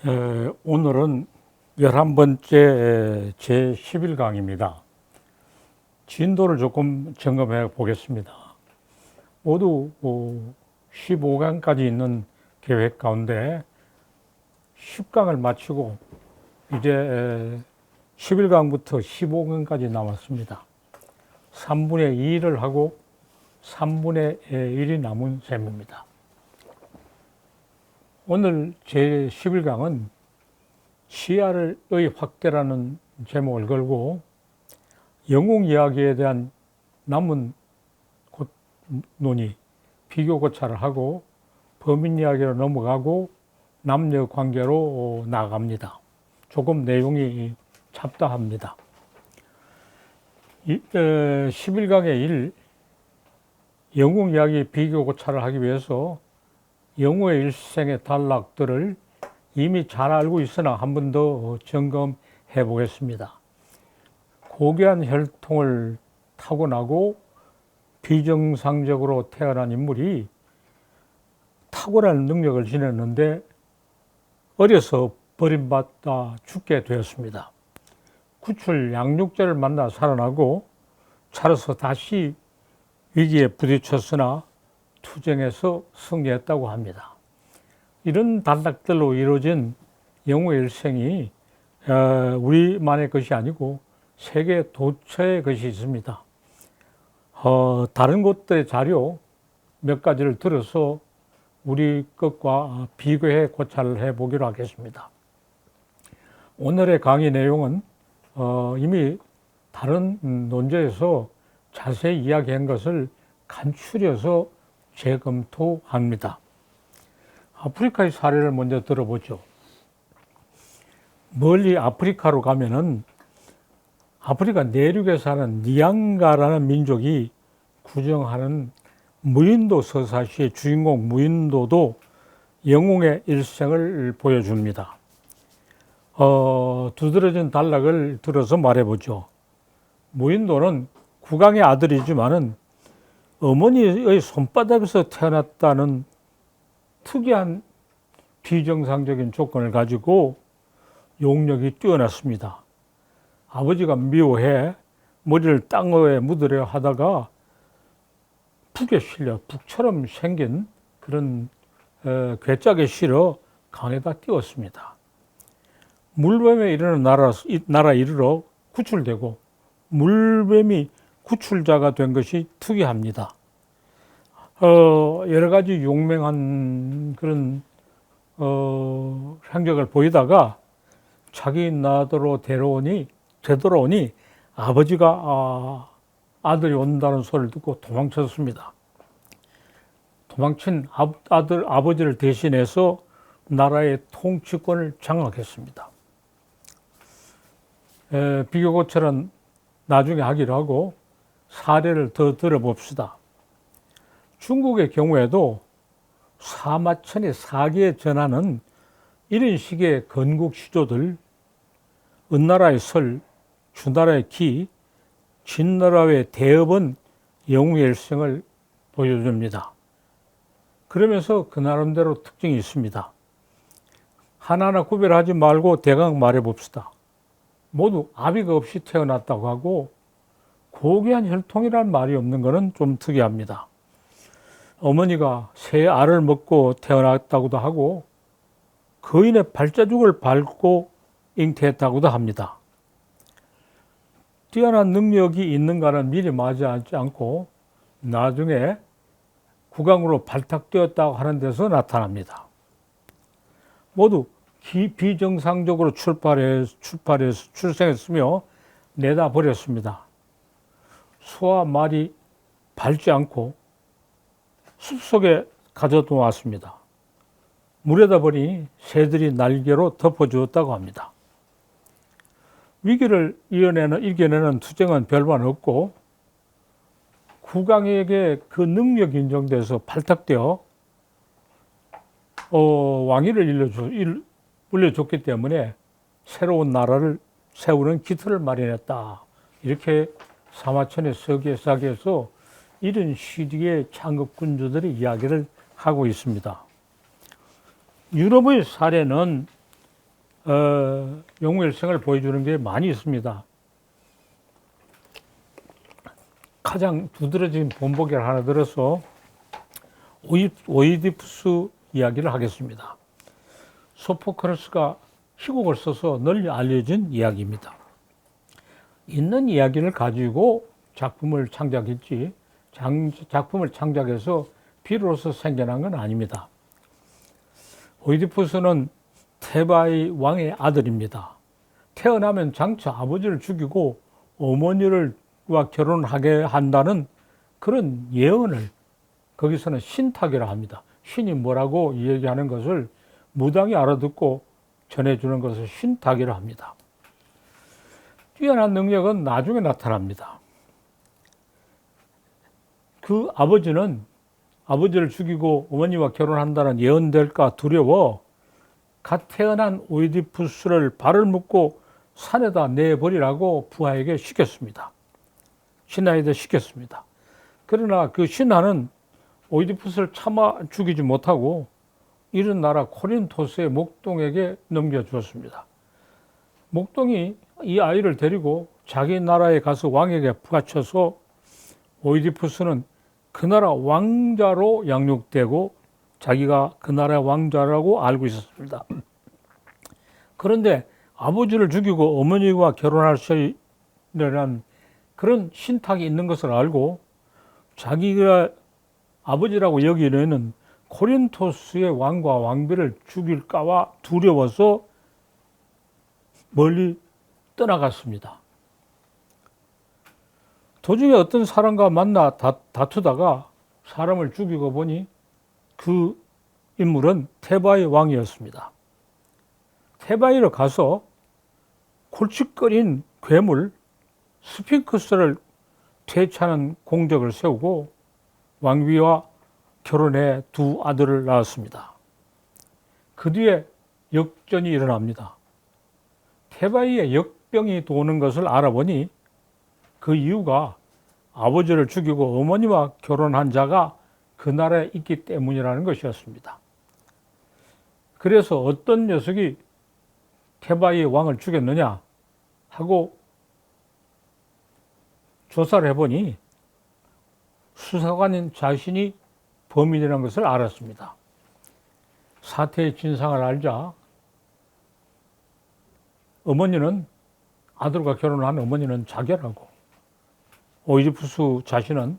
오늘은 11번째 제11강입니다. 진도를 조금 점검해 보겠습니다. 모두 15강까지 있는 계획 가운데 10강을 마치고 이제 11강부터 15강까지 남았습니다. 3분의 2를 하고 3분의 1이 남은 셈입니다. 오늘 제11강은 시야의 확대라는 제목을 걸고 영웅 이야기에 대한 남은 논의, 비교 고찰을 하고 범인 이야기로 넘어가고 남녀 관계로 나아갑니다. 조금 내용이 잡다합니다. 11강의 1, 영웅 이야기 비교 고찰을 하기 위해서 영웅의 일생의 단락들을 이미 잘 알고 있으나 한 번 더 점검해 보겠습니다. 고귀한 혈통을 타고나고 비정상적으로 태어난 인물이 탁월한 능력을 지녔는데 어려서 버림받다 죽게 되었습니다. 구출 양육자를 만나 살아나고 자라서 다시 위기에 부딪혔으나 투쟁에서 승리했다고 합니다. 이런 단락들로 이루어진 영웅의 일생이 우리만의 것이 아니고 세계 도처의 것이 있습니다. 다른 곳들의 자료 몇 가지를 들어서 우리 것과 비교해 고찰을 해보기로 하겠습니다. 오늘의 강의 내용은 이미 다른 논제에서 자세히 이야기한 것을 간추려서 재검토합니다. 아프리카의 사례를 먼저 들어보죠. 멀리 아프리카로 가면은 아프리카 내륙에 사는 니앙가라는 민족이 구정하는 무인도 서사시의 주인공 무인도도 영웅의 일생을 보여줍니다. 두드러진 단락을 들어서 말해보죠. 무인도는 국왕의 아들이지만은 어머니의 손바닥에서 태어났다는 특이한 비정상적인 조건을 가지고 용력이 뛰어났습니다. 아버지가 미워해 머리를 땅에 묻으려 하다가 북에 실려 북처럼 생긴 그런 괴짝에 실어 강에다 띄웠습니다. 물뱀에 이르는 나라 이르러 구출되고 물뱀이 구출자가 된 것이 특이합니다. 여러 가지 용맹한 그런 행적을 보이다가 자기 나라로 되돌아오니 아버지가 아들이 온다는 소리를 듣고 도망쳤습니다. 도망친 아버지를 대신해서 나라의 통치권을 장악했습니다. 비교 고찰은 나중에 하기로 하고 사례를 더 들어봅시다. 중국의 경우에도 사마천의 사기에 전하는 이런 식의 건국 시조들, 은나라의 설, 주나라의 기, 진나라의 대업은 영웅의 일생을 보여줍니다. 그러면서 그 나름대로 특징이 있습니다. 하나하나 구별하지 말고 대강 말해봅시다. 모두 아비가 없이 태어났다고 하고 고귀한 혈통이라는 말이 없는 것은 좀 특이합니다. 어머니가 새 알을 먹고 태어났다고도 하고 거인의 발자죽을 밟고 잉태했다고도 합니다. 뛰어난 능력이 있는가는 미리 맞이하지 않고 나중에 국왕으로 발탁되었다고 하는 데서 나타납니다. 모두 비정상적으로 출생했으며 내다버렸습니다. 소와 말이 밟지 않고 숲속에 가져놓았습니다. 물에다 버리니 새들이 날개로 덮어주었다고 합니다. 위기를 이겨내는 투쟁은 별반 없고 국왕에게 그 능력이 인정돼서 발탁되어 왕위를 물려줬기 때문에 새로운 나라를 세우는 기틀을 마련했다. 이렇게 사마천의 서기사기에서 이런 시기의 창업군주들의 이야기를 하고 있습니다. 유럽의 사례는 용무일생을 보여주는 게 많이 있습니다. 가장 두드러진 본보기를 하나 들어서 오이디푸스 이야기를 하겠습니다. 소포크레스가 희곡을 써서 널리 알려진 이야기입니다. 있는 이야기를 가지고 작품을 창작했지 작품을 창작해서 비로소 생겨난 건 아닙니다. 오이디푸스는 테바의 왕의 아들입니다. 태어나면 장차 아버지를 죽이고 어머니와 결혼하게 한다는 그런 예언을 거기서는 신탁이라 합니다. 신이 뭐라고 얘기하는 것을 무당이 알아듣고 전해주는 것을 신탁이라 합니다. 뛰어난 능력은 나중에 나타납니다. 그 아버지를 죽이고 어머니와 결혼한다는 예언될까 두려워 갓 태어난 오이디푸스를 발을 묶고 산에다 내버리라고 부하에게 시켰습니다. 신하에게 시켰습니다. 그러나 그 신하는 오이디푸스를 참아 죽이지 못하고 이른 나라 코린토스의 목동에게 넘겨주었습니다. 목동이 이 아이를 데리고 자기 나라에 가서 왕에게 부하쳐서 오이디푸스는 그 나라 왕자로 양육되고 자기가 그 나라의 왕자라고 알고 있었습니다. 그런데 아버지를 죽이고 어머니와 결혼할 시라는 그런 신탁이 있는 것을 알고 자기가 아버지라고 여기는 코린토스의 왕과 왕비를 죽일까와 두려워서 멀리 떠나갔습니다. 도중에 어떤 사람과 만나 다투다가 사람을 죽이고 보니 그 인물은 테바의 왕이었습니다. 테바이로 가서 골칫거린 괴물 스핑크스를 퇴치하는 공적을 세우고 왕비와 결혼해 두 아들을 낳았습니다. 그 뒤에 역전이 일어납니다. 테바이의 역병이 도는 것을 알아보니 그 이유가 아버지를 죽이고 어머니와 결혼한 자가 그 나라에 있기 때문이라는 것이었습니다. 그래서 어떤 녀석이 테바이의 왕을 죽였느냐 하고 조사를 해보니 수사관인 자신이 범인이라는 것을 알았습니다. 사태의 진상을 알자 아들과 결혼한 어머니는 자결하고 오이디푸스 자신은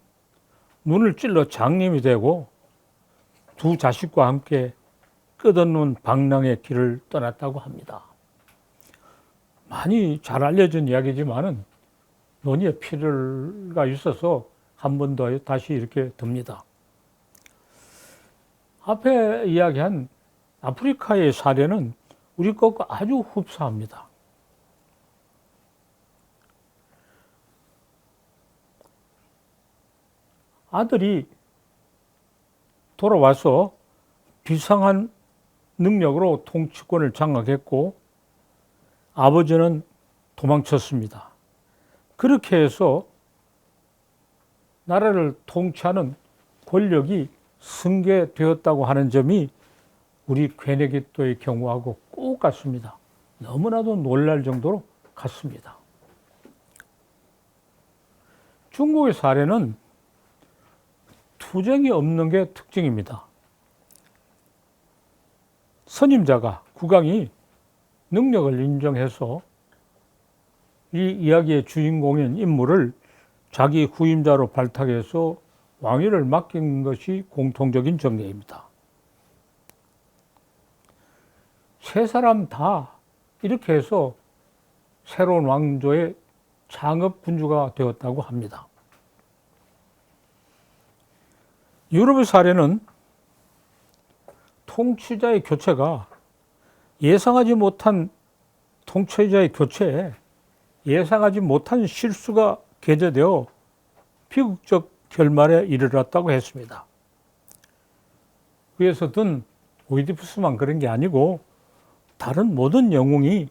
눈을 찔러 장님이 되고 두 자식과 함께 끝없는 방랑의 길을 떠났다고 합니다. 많이 잘 알려진 이야기지만은 논의의 필요가 있어서 한 번 더 다시 이렇게 듭니다. 앞에 이야기한 아프리카의 사례는 우리 것과 아주 흡사합니다. 아들이 돌아와서 비상한 능력으로 통치권을 장악했고 아버지는 도망쳤습니다. 그렇게 해서 나라를 통치하는 권력이 승계되었다고 하는 점이 우리 괴네기또의 경우하고 꼭 같습니다. 너무나도 놀랄 정도로 같습니다. 중국의 사례는 투쟁이 없는 게 특징입니다. 선임자가 국왕이 능력을 인정해서 이 이야기의 주인공인 인물을 자기 후임자로 발탁해서 왕위를 맡긴 것이 공통적인 전례입니다. 세 사람 다 이렇게 해서 새로운 왕조의 창업 군주가 되었다고 합니다. 유럽의 사례는 통치자의 교체가 예상하지 못한 통치자의 교체에 예상하지 못한 실수가 계제되어 비극적 결말에 이르렀다고 했습니다. 위에서 든 오이디푸스만 그런 게 아니고 다른 모든 영웅이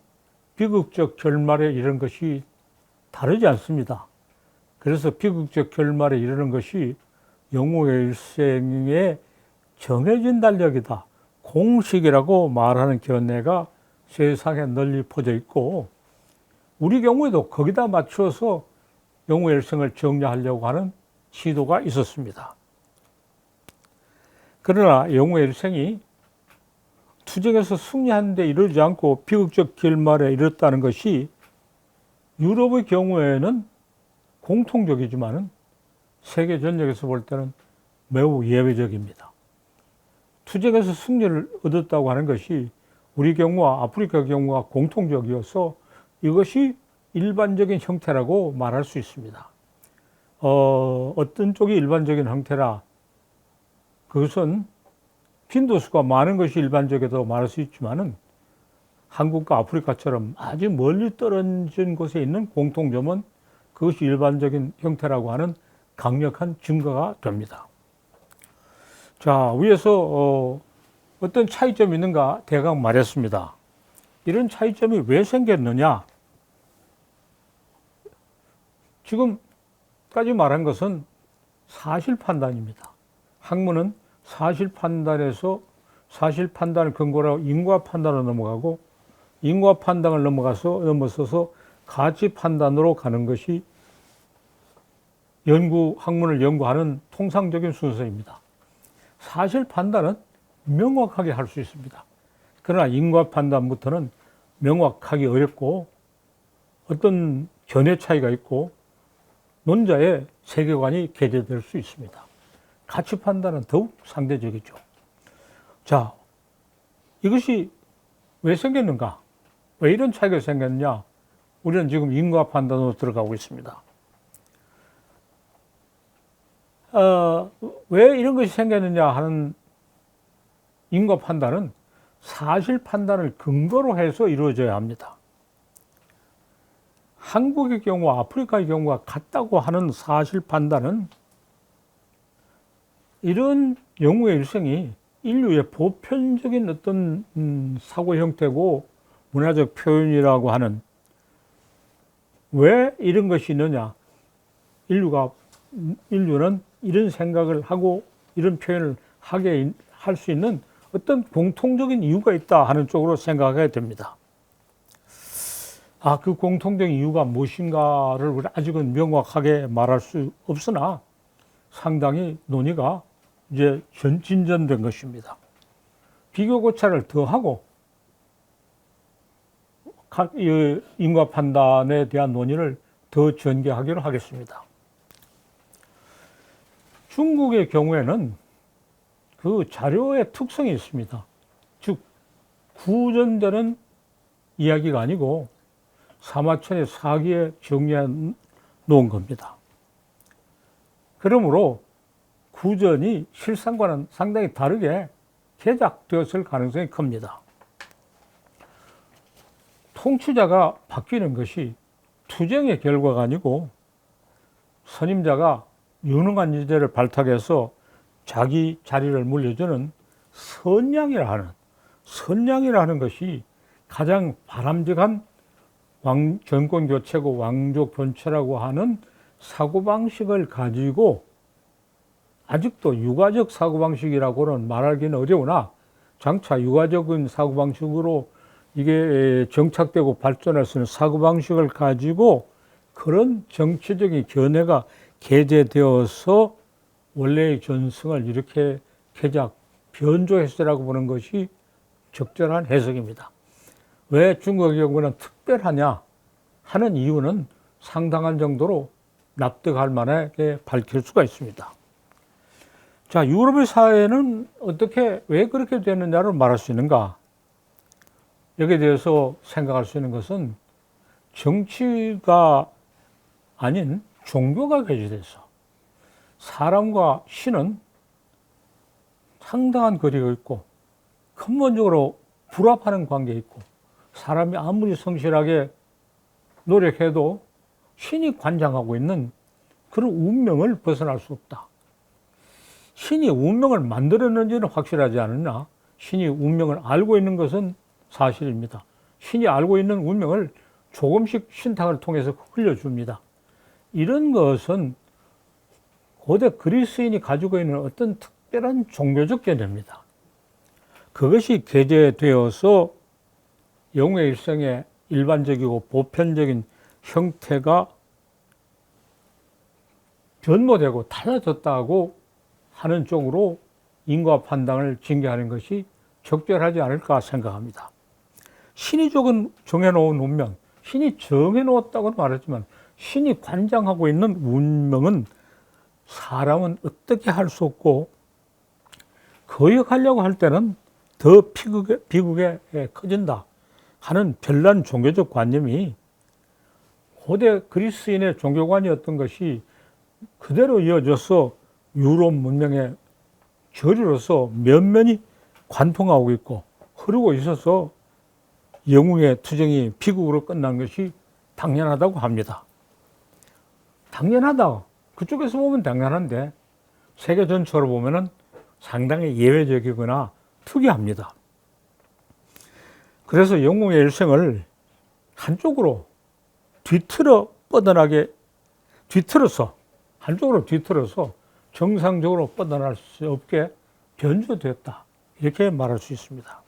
비극적 결말에 이르는 것이 다르지 않습니다. 그래서 비극적 결말에 이르는 것이 영웅의 일생의 정해진 달력이다, 공식이라고 말하는 견해가 세상에 널리 퍼져 있고, 우리 경우에도 거기다 맞춰서 영웅의 일생을 정리하려고 하는 시도가 있었습니다. 그러나 영웅의 일생이 투쟁에서 승리하는 데 이르지 않고 비극적 결말에 이르렀다는 것이 유럽의 경우에는 공통적이지만 세계 전역에서 볼 때는 매우 예외적입니다. 투쟁에서 승리를 얻었다고 하는 것이 우리 경우와 아프리카 경우와 공통적이어서 이것이 일반적인 형태라고 말할 수 있습니다. 어떤 쪽이 일반적인 형태라, 그것은 빈도수가 많은 것이 일반적이라고 말할 수 있지만은 한국과 아프리카처럼 아주 멀리 떨어진 곳에 있는 공통점은 그것이 일반적인 형태라고 하는 강력한 증거가 됩니다. 자, 위에서 어떤 차이점이 있는가 대강 말했습니다. 이런 차이점이 왜 생겼느냐? 지금까지 말한 것은 사실 판단입니다. 학문은 사실 판단에서 사실 판단을 근거로 인과 판단으로 넘어가고, 인과 판단을 넘어서서 가치 판단으로 가는 것이 학문을 연구하는 통상적인 순서입니다. 사실 판단은 명확하게 할 수 있습니다. 그러나 인과 판단부터는 명확하기 어렵고 어떤 견해 차이가 있고 논자의 세계관이 개재될 수 있습니다. 가치 판단은 더욱 상대적이죠. 자, 이것이 왜 생겼는가? 왜 이런 차이가 생겼냐? 우리는 지금 인과 판단으로 들어가고 있습니다. 왜 이런 것이 생겼느냐 하는 인과 판단은 사실 판단을 근거로 해서 이루어져야 합니다. 한국의 경우, 아프리카의 경우가 같다고 하는 사실 판단은 이런 영웅의 일생이 인류의 보편적인 어떤 사고 형태고 문화적 표현이라고 하는, 왜 이런 것이 있느냐? 인류는 이런 생각을 하고 이런 표현을 하게 할 수 있는 어떤 공통적인 이유가 있다 하는 쪽으로 생각하게 됩니다. 그 공통적인 이유가 무엇인가를 우리 아직은 명확하게 말할 수 없으나 상당히 논의가 이제 진전된 것입니다. 비교 고찰을 더하고 인과 판단에 대한 논의를 더 전개하기로 하겠습니다. 중국의 경우에는 그 자료의 특성이 있습니다. 즉, 구전되는 이야기가 아니고 사마천의 사기에 정리해 놓은 겁니다. 그러므로 구전이 실상과는 상당히 다르게 제작되었을 가능성이 큽니다. 통치자가 바뀌는 것이 투쟁의 결과가 아니고 선임자가 유능한 인재를 발탁해서 자기 자리를 물려주는 선량이라 하는 것이 가장 바람직한 정권 교체고 왕족 교체라고 하는 사고방식을 가지고, 아직도 유가적 사고방식이라고는 말하기는 어려우나 장차 유가적인 사고방식으로 이게 정착되고 발전할 수 있는 사고방식을 가지고 그런 정치적인 견해가 개재되어서 원래의 전승을 이렇게 변조했으라고 보는 것이 적절한 해석입니다. 왜 중국의 경우는 특별하냐 하는 이유는 상당한 정도로 납득할 만하게 밝힐 수가 있습니다. 자, 유럽의 사회는 왜 그렇게 되느냐를 말할 수 있는가? 여기에 대해서 생각할 수 있는 것은 정치가 아닌 종교가 개재돼서 사람과 신은 상당한 거리가 있고 근본적으로 불합하는 관계가 있고, 사람이 아무리 성실하게 노력해도 신이 관장하고 있는 그런 운명을 벗어날 수 없다. 신이 운명을 만들었는지는 확실하지 않으나 신이 운명을 알고 있는 것은 사실입니다. 신이 알고 있는 운명을 조금씩 신탁을 통해서 흘려줍니다. 이런 것은 고대 그리스인이 가지고 있는 어떤 특별한 종교적 견해입니다. 그것이 개재되어서 영웅의 일생의 일반적이고 보편적인 형태가 변모되고 달라졌다고 하는 쪽으로 인과 판단을 징계하는 것이 적절하지 않을까 생각합니다. 신이 정해놓은 운명, 신이 정해놓았다고 말했지만 신이 관장하고 있는 운명은 사람은 어떻게 할 수 없고 거역하려고 할 때는 더 비극에 커진다 하는 별난 종교적 관념이 고대 그리스인의 종교관이었던 것이 그대로 이어져서 유럽 문명의 저리로서 면면이 관통하고 있고 흐르고 있어서 영웅의 투쟁이 비극으로 끝난 것이 당연하다고 합니다. 당연하다. 그쪽에서 보면 당연한데 세계 전체로 보면은 상당히 예외적이거나 특이합니다. 그래서 영웅의 일생을 한쪽으로 한쪽으로 뒤틀어서 정상적으로 뻗어날 수 없게 변조됐다. 이렇게 말할 수 있습니다.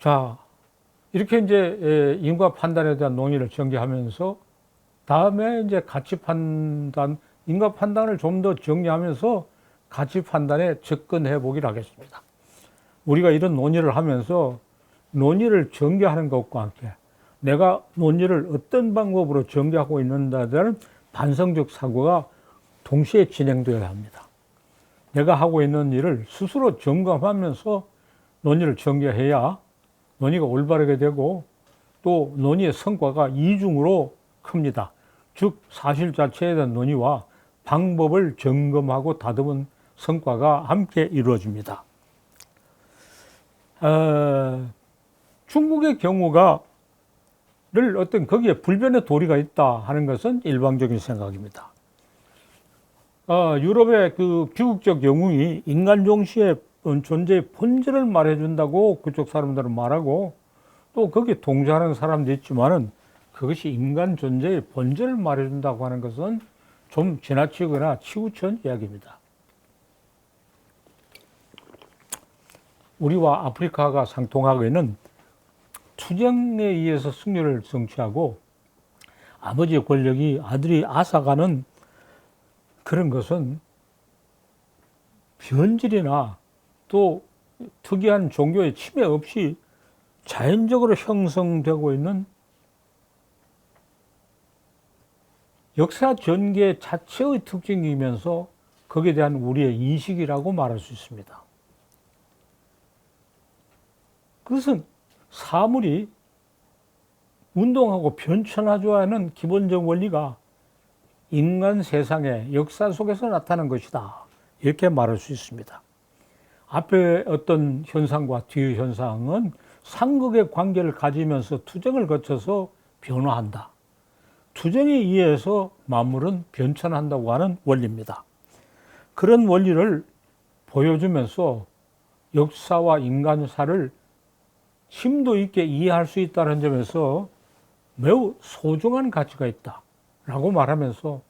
자, 이렇게 이제 인과 판단에 대한 논의를 전개하면서 다음에 이제 가치 판단, 인과 판단을 좀 더 정리하면서 가치 판단에 접근해 보기로 하겠습니다. 우리가 이런 논의를 하면서 논의를 전개하는 것과 함께 내가 논의를 어떤 방법으로 전개하고 있는가에 대한 반성적 사고가 동시에 진행되어야 합니다. 내가 하고 있는 일을 스스로 점검하면서 논의를 전개해야 논의가 올바르게 되고 또 논의의 성과가 이중으로 큽니다. 즉 사실 자체에 대한 논의와 방법을 점검하고 다듬은 성과가 함께 이루어집니다. 중국의 경우를 어떤 거기에 불변의 도리가 있다 하는 것은 일반적인 생각입니다. 유럽의 그 비극적 영웅이 인간 종시의 존재의 본질을 말해준다고 그쪽 사람들은 말하고 또 거기에 동조하는 사람도 있지만은 그것이 인간 존재의 본질을 말해준다고 하는 것은 좀 지나치거나 치우친 이야기입니다. 우리와 아프리카가 상통하고 있는 투쟁에 의해서 승리를 성취하고 아버지의 권력이 아들이 앗아가는 그런 것은 변질이나 또 특이한 종교의 침해 없이 자연적으로 형성되고 있는 역사 전개 자체의 특징이면서 거기에 대한 우리의 인식이라고 말할 수 있습니다. 그것은 사물이 운동하고 변천하죠 하는 기본적 원리가 인간 세상의 역사 속에서 나타난 것이다. 이렇게 말할 수 있습니다. 앞에 어떤 현상과 뒤의 현상은 상극의 관계를 가지면서 투쟁을 거쳐서 변화한다. 투쟁에 의해서 만물은 변천한다고 하는 원리입니다. 그런 원리를 보여주면서 역사와 인간사를 심도 있게 이해할 수 있다는 점에서 매우 소중한 가치가 있다라고 말하면서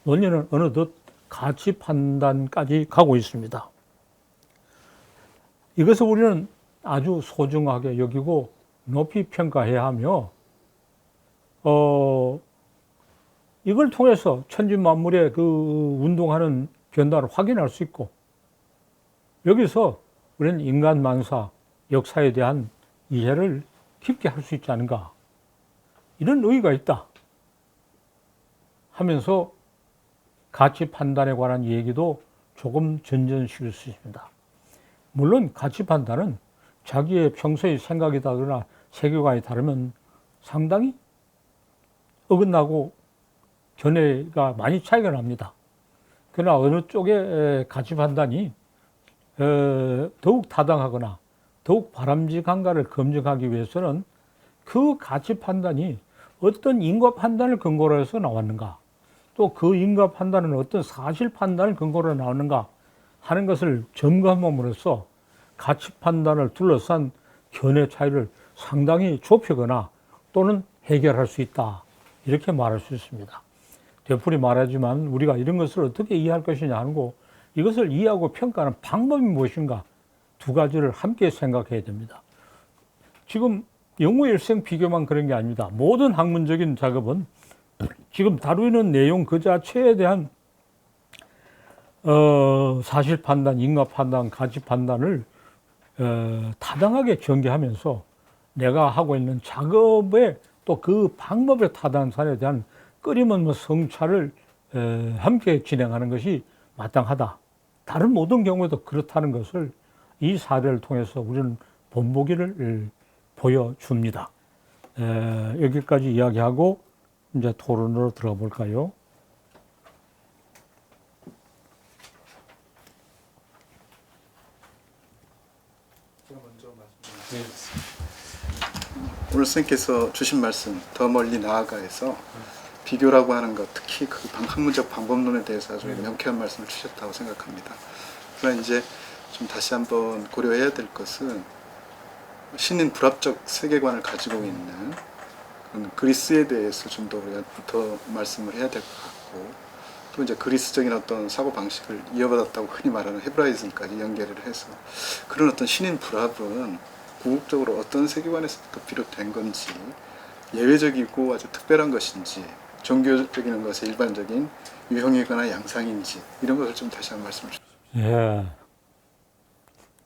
논리는 어느덧 가치 판단까지 가고 있습니다. 이것을 우리는 아주 소중하게 여기고 높이 평가해야 하며 이걸 통해서 천지만물의 그 운동하는 변화를 확인할 수 있고 여기서 우리는 인간 만사, 역사에 대한 이해를 깊게 할 수 있지 않은가 이런 의의가 있다 하면서 가치 판단에 관한 얘기도 조금 전전시킬 수 있습니다. 물론 가치 판단은 자기의 평소의 생각이 다르거나 세계관이 다르면 상당히 어긋나고 견해가 많이 차이가 납니다. 그러나 어느 쪽의 가치 판단이 더욱 타당하거나 더욱 바람직한가를 검증하기 위해서는 그 가치 판단이 어떤 인과 판단을 근거로 해서 나왔는가, 또 그 인과 판단은 어떤 사실 판단을 근거로 나왔는가 하는 것을 점검함으로써 가치 판단을 둘러싼 견해 차이를 상당히 좁히거나 또는 해결할 수 있다. 이렇게 말할 수 있습니다. 되풀이 말하지만 우리가 이런 것을 어떻게 이해할 것이냐 하는 거, 이것을 이해하고 평가하는 방법이 무엇인가 두 가지를 함께 생각해야 됩니다. 지금 영우일생 비교만 그런 게 아닙니다. 모든 학문적인 작업은 지금 다루는 내용 그 자체에 대한 사실 판단, 인과 판단, 가치 판단을 타당하게 전개하면서 내가 하고 있는 작업에 또 그 방법의 타당성에 대한 끊임없는 성찰을 함께 진행하는 것이 마땅하다. 다른 모든 경우에도 그렇다는 것을 이 사례를 통해서 우리는 본보기를 보여줍니다. 여기까지 이야기하고 이제 토론으로 들어가 볼까요? 제가 먼저 말씀드리겠습니다. 오늘 선생님께서 주신 말씀 더 멀리 나아가에서 비교라고 하는 것, 특히 그 학문적 방법론에 대해서 아주 명쾌한 말씀을 주셨다고 생각합니다. 그러나 이제 좀 다시 한번 고려해야 될 것은 신인 불합적 세계관을 가지고 있는 그리스에 대해서 좀 더 말씀을 해야 될 것 같고, 또 이제 그리스적인 어떤 사고 방식을 이어받았다고 흔히 말하는 헤브라이즘까지 연계를 해서 그런 어떤 신인 불합은 궁극적으로 어떤 세계관에서부터 비롯된 건지, 예외적이고 아주 특별한 것인지, 종교적인 것의 일반적인 유형이거나 양상인지, 이런 것을 좀 다시 한번 말씀해 주십시오. 예.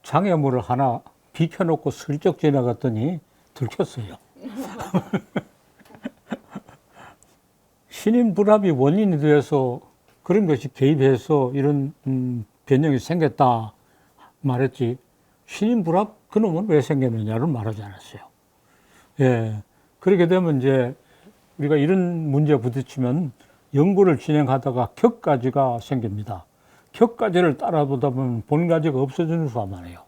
장애물을 하나 비켜놓고 슬쩍 지나갔더니 들켰어요. 신인 불합이 원인이 돼서 그런 것이 개입해서 이런 변형이 생겼다 말했지, 신인 불합 그놈은 왜 생겼느냐를 말하지 않았어요. 예. 그렇게 되면 이제 우리가 이런 문제에 부딪히면 연구를 진행하다가 격가지가 생깁니다. 격가지를 따라보다 보면 본가지가 없어지는 수가 많아요.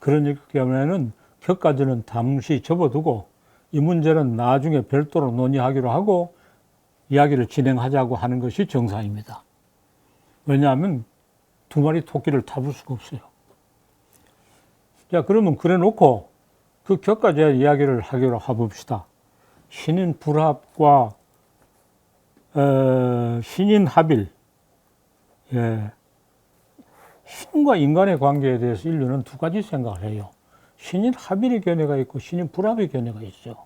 그러기 때문에는 격가지는 잠시 접어두고 이 문제는 나중에 별도로 논의하기로 하고 이야기를 진행하자고 하는 것이 정상입니다. 왜냐하면 두 마리 토끼를 잡을 수가 없어요. 자, 그러면 그래 놓고 그 격가지의 이야기를 하기로 해봅시다. 신인 불합과 신인 합일, 예. 신과 인간의 관계에 대해서 인류는 두 가지 생각을 해요. 신인 합일의 견해가 있고 신인 불합의 견해가 있죠.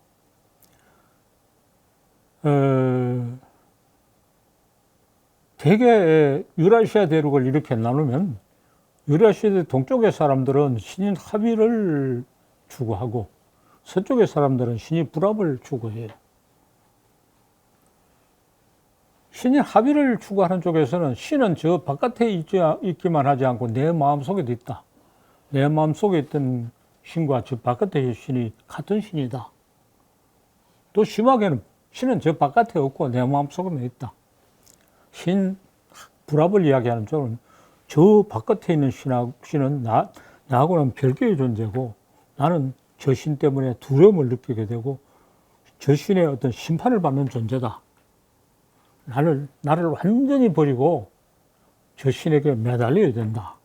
대개 유라시아 대륙을 이렇게 나누면 유라시아 동쪽의 사람들은 신인 합일을 추구하고 서쪽의 사람들은 신인 불합을 추구해요. 신인 합일을 추구하는 쪽에서는 신은 저 바깥에 있기만 하지 않고 내 마음속에도 있다. 내 마음속에 있던 신과 저 바깥의 신이 같은 신이다. 또 심하게는 신은 저 바깥에 없고 내 마음속에만 있다. 신 불합을 이야기하는 쪽은 저 바깥에 있는 신은 나하고는 별개의 존재고 나는 저 신 때문에 두려움을 느끼게 되고 저 신의 어떤 심판을 받는 존재다. 나를 완전히 버리고 저 신에게 매달려야 된다.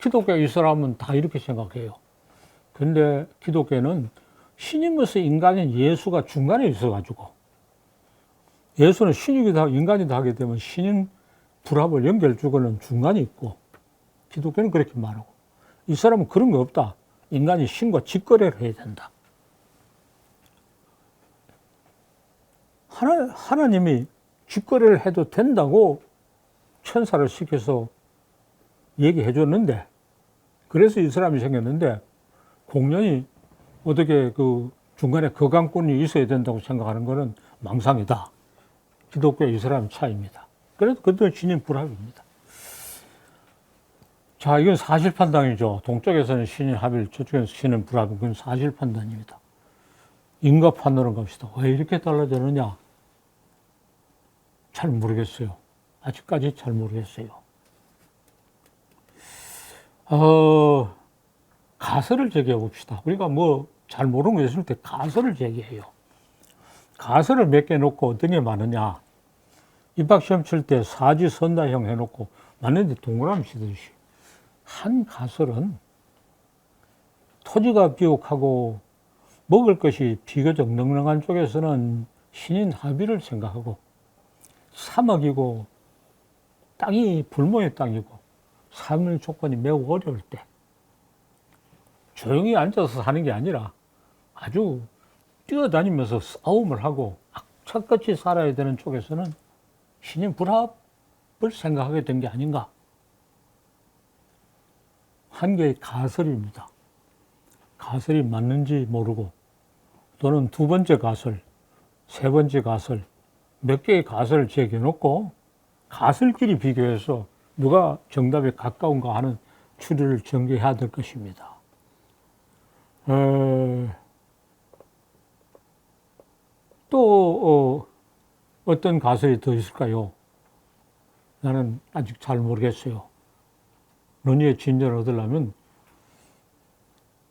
기독교 이슬람은 다 이렇게 생각해요. 근데 기독교는 신이면서 인간인 예수가 중간에 있어가지고 예수는 신이기도 하고 인간이기도 하기 때문에 신인 불합을 연결주고는 중간에 있고 기독교는 그렇게 말하고 이슬람은 그런 거 없다. 인간이 신과 직거래를 해야 된다. 하나님이 직거래를 해도 된다고 천사를 시켜서 얘기해 줬는데, 그래서 이슬람이 생겼는데, 공연히 어떻게 그 중간에 거강꾼이 있어야 된다고 생각하는 것은 망상이다. 기독교 이슬람 차이입니다. 그래서 그것도 신인 불합입니다. 자, 이건 사실 판단이죠. 동쪽에서는 신인 합일, 저쪽에서 신인 불합, 그건 사실 판단입니다. 인과 판단으로 갑시다. 왜 이렇게 달라지느냐? 잘 모르겠어요. 아직까지 잘 모르겠어요. 가설을 제기해 봅시다. 우리가 뭐 잘 모르는 거 있을 때 가설을 제기해요. 가설을 몇 개 놓고 어떤 게 많으냐? 입학시험 칠 때 사지선다형 해놓고 맞는데 동그라미 치듯이. 한 가설은 토지가 비옥하고 먹을 것이 비교적 넉넉한 쪽에서는 신인 합의를 생각하고 사막이고 땅이 불모의 땅이고 삶의 조건이 매우 어려울 때 조용히 앉아서 사는 게 아니라 아주 뛰어다니면서 싸움을 하고 악착같이 살아야 되는 쪽에서는 신인 불합을 생각하게 된 게 아닌가. 한 개의 가설입니다. 가설이 맞는지 모르고 또는 두 번째 가설, 세 번째 가설, 몇 개의 가설을 제기해놓고 가설끼리 비교해서 누가 정답에 가까운가 하는 추리를 전개해야 될 것입니다. 또 어떤 가설이 더 있을까요? 나는 아직 잘 모르겠어요. 논의의 진전을 얻으려면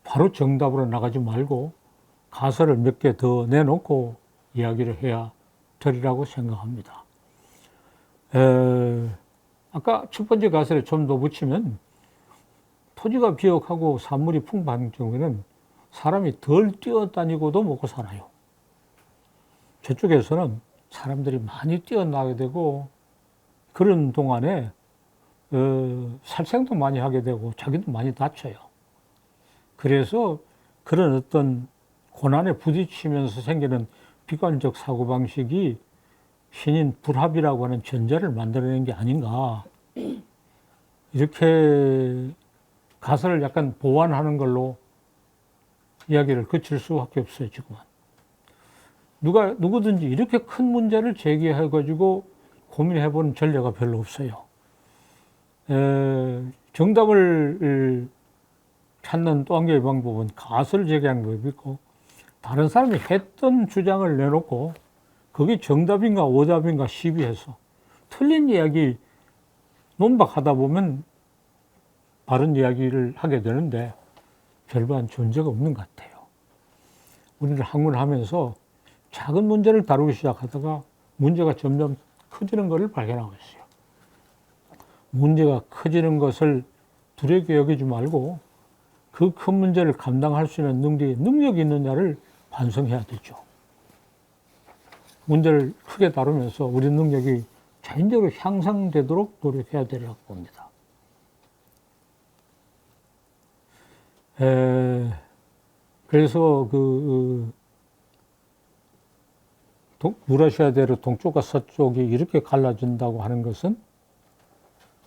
바로 정답으로 나가지 말고 가설을 몇 개 더 내놓고 이야기를 해야 되리라고 생각합니다. 아까 첫 번째 가설에 좀 더 붙이면 토지가 비옥하고 산물이 풍부한 경우에는 사람이 덜 뛰어다니고도 먹고 살아요. 저쪽에서는 사람들이 많이 뛰어나게 되고 그런 동안에 살생도 많이 하게 되고 자기도 많이 다쳐요. 그래서 그런 어떤 고난에 부딪히면서 생기는 비관적 사고방식이 신인 불합이라고 하는 전제를 만들어낸 게 아닌가. 이렇게 가설을 약간 보완하는 걸로 이야기를 그칠 수밖에 없어요, 지금은. 누구든지 이렇게 큰 문제를 제기해가지고 고민해보는 전례가 별로 없어요. 정답을 찾는 또 한 개의 방법은 가설 제기하는 법이 있고, 다른 사람이 했던 주장을 내놓고, 그게 정답인가 오답인가 시비해서, 틀린 이야기 논박하다 보면 바른 이야기를 하게 되는데, 별반 존재가 없는 것 같아요. 우리는 학문을 하면서 작은 문제를 다루기 시작하다가 문제가 점점 커지는 것을 발견하고 있어요. 문제가 커지는 것을 두렵게 여기지 말고 그 큰 문제를 감당할 수 있는 능력이 있느냐를 반성해야 되죠. 문제를 크게 다루면서 우리 능력이 자연적으로 향상되도록 노력해야 되리라고 봅니다. 그래서 유라시아대로 동쪽과 서쪽이 이렇게 갈라진다고 하는 것은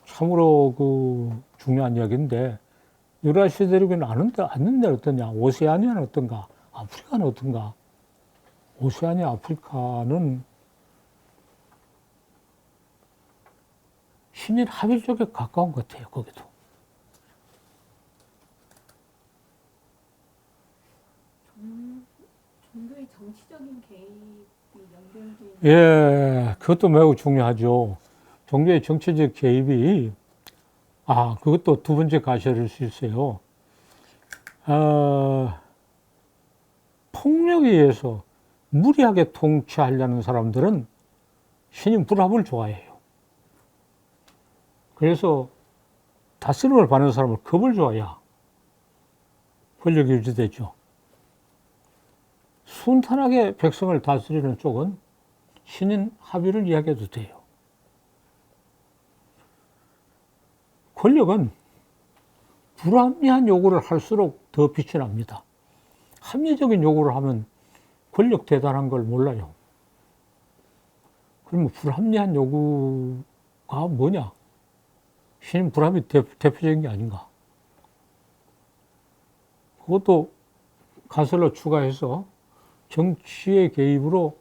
참으로 중요한 이야기인데, 유라시아 대륙에는 아는 데 어떠냐? 오세아니아는 어떤가? 아프리카는 어떤가? 오세아니아, 아프리카는 신인 합일 쪽에 가까운 것 같아요, 거기도. 종교의 정치적인 개입이 연결된. 예, 그것도 매우 중요하죠. 종교의 정치적 개입이, 그것도 두 번째 가설일 수 있어요. 폭력에 의해서 무리하게 통치하려는 사람들은 신인 불합을 좋아해요. 그래서 다스림을 받는 사람을 겁을 줘야 권력이 유지되죠. 순탄하게 백성을 다스리는 쪽은 신인 합의를 이야기해도 돼요. 권력은 불합리한 요구를 할수록 더 빛이 납니다. 합리적인 요구를 하면 권력 대단한 걸 몰라요. 그러면 불합리한 요구가 뭐냐? 신인 불합이 대표적인 게 아닌가? 그것도 가설로 추가해서 정치의 개입으로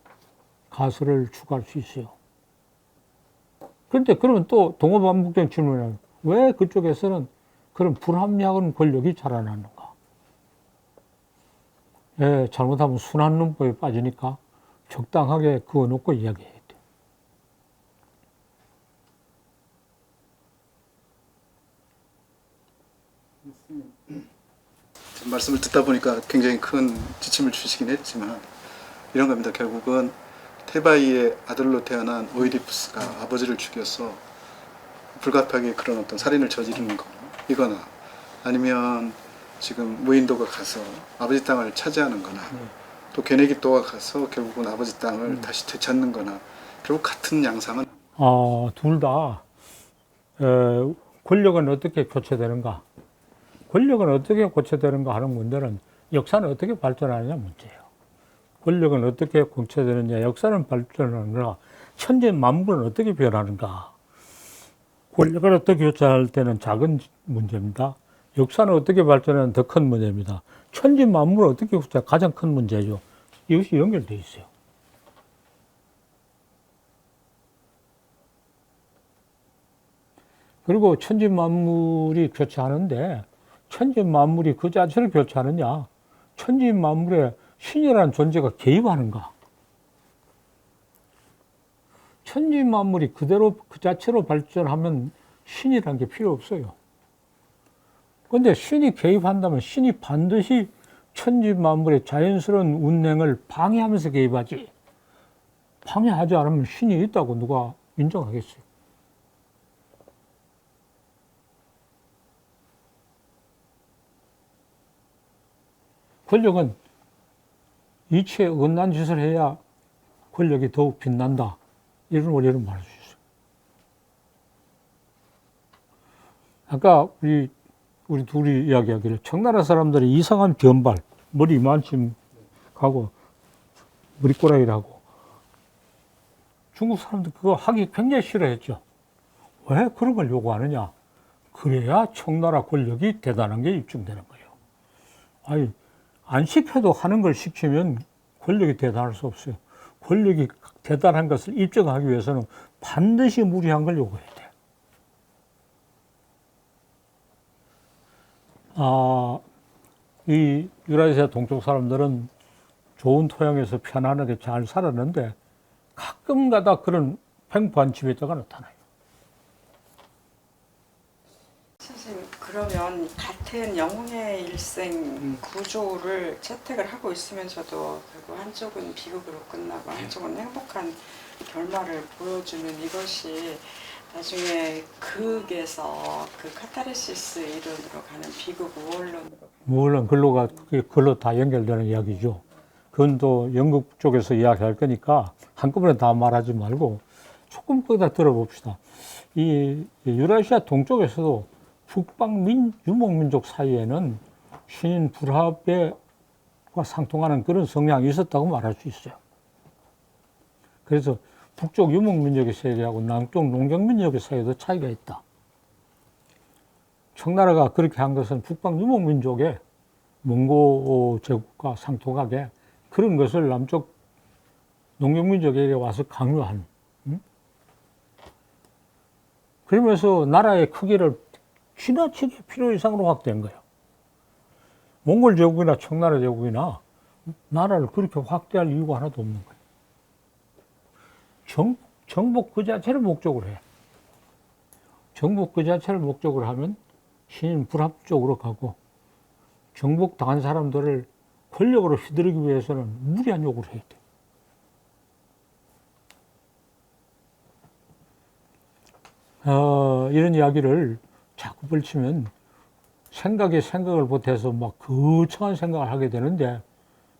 가설을 추가할 수 있어요. 그런데 그러면 또 동어반복된 질문이에요. 왜 그쪽에서는 그런 불합리한 권력이 자라나는가? 잘못하면 순환 논법에 빠지니까 적당하게 그어놓고 이야기해야 돼요. 말씀을 듣다 보니까 굉장히 큰 지침을 주시긴 했지만 이런 겁니다. 결국은 테바이의 아들로 태어난 오이디푸스가 아버지를 죽여서 불가피하게 그런 어떤 살인을 저지르는 거거나 아니면 지금 무인도가 가서 아버지 땅을 차지하는 거나 또 게네기또가 가서 결국은 아버지 땅을 다시 되찾는 거나 결국 같은 양상은 둘 다 권력은 어떻게 교체되는가? 권력은 어떻게 고쳐되는가 하는 문제는 역사는 어떻게 발전하느냐 문제예요. 권력은 어떻게 고쳐되느냐, 역사는 발전하는가, 천재 만물은 어떻게 변하는가. 권력을 어떻게 교체할 때는 작은 문제입니다. 역사는 어떻게 발전하는 더 큰 문제입니다. 천지 만물을 어떻게 교체 가장 큰 문제죠. 이것이 연결되어 있어요. 그리고 천지 만물이 교체하는데 천지 만물이 그 자체를 교체하느냐, 천지 만물에 신이라는 존재가 개입하는가. 천지 만물이 그대로 그 자체로 발전하면 신이라는 게 필요 없어요. 그런데 신이 개입한다면 신이 반드시 천지 만물의 자연스러운 운행을 방해하면서 개입하지. 방해하지 않으면 신이 있다고 누가 인정하겠어요? 권력은 이치에 어긋난 짓을 해야 권력이 더욱 빛난다. 이런 원리를 말할 수 있어요. 아까 우리 둘이 이야기하기를 청나라 사람들이 이상한 변발, 머리 이만큼 가고 머리꼬라지라고 중국 사람들 그거 하기 굉장히 싫어했죠. 왜 그런 걸 요구하느냐? 그래야 청나라 권력이 대단한 게 입증되는 거예요. 아니, 안 시켜도 하는 걸 시키면 권력이 대단할 수 없어요. 권력이 대단한 것을 입증하기 위해서는 반드시 무리한 걸 요구해야 돼요. 이 유라시아 동쪽 사람들은 좋은 토양에서 편안하게 잘 살았는데 가끔가다 그런 횡포한 지배자가 나타나요. 선생님, 그러면 같은 영웅의 일생 구조를 채택을 하고 있으면서도 결국 한쪽은 비극으로 끝나고 한쪽은 행복한 결말을 보여주는 이것이 나중에 극에서 그 카타르시스 이론으로 가는 비극 우월론으로 물론 글로 다 연결되는 이야기죠. 그건 또 영국 쪽에서 이야기할 거니까 한꺼번에 다 말하지 말고 조금 거기다 들어봅시다. 이 유라시아 동쪽에서도 북방 유목민족 사이에는 신인 불합과 상통하는 그런 성향이 있었다고 말할 수 있어요. 그래서 북쪽 유목민족의 세계하고 남쪽 농경민족의 사이에도 차이가 있다. 청나라가 그렇게 한 것은 북방 유목민족의 몽고 제국과 상통하게 그런 것을 남쪽 농경민족에게 와서 강요한. 그러면서 나라의 크기를 지나치게 필요 이상으로 확대한 거예요. 몽골 제국이나 청나라 제국이나 나라를 그렇게 확대할 이유가 하나도 없는 거예요. 정복 그 자체를 목적으로 해. 정복 그 자체를 목적으로 하면 신인 불합 쪽으로 가고 정복 당한 사람들을 권력으로 휘두르기 위해서는 무리한 요구를 해야 돼. 이런 이야기를 자꾸 벌치면 생각을 보태서 막 거창한 생각을 하게 되는데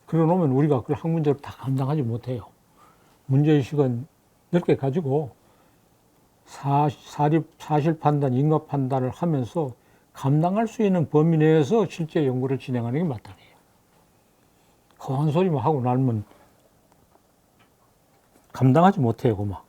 그러놓으면 우리가 그걸 학문적으로 다 감당하지 못해요. 문제의식은 넓게 가지고 사실 판단, 인과 판단을 하면서 감당할 수 있는 범위 내에서 실제 연구를 진행하는 게 마땅해요. 헛소리만 하고 나면 감당하지 못해요, 그만.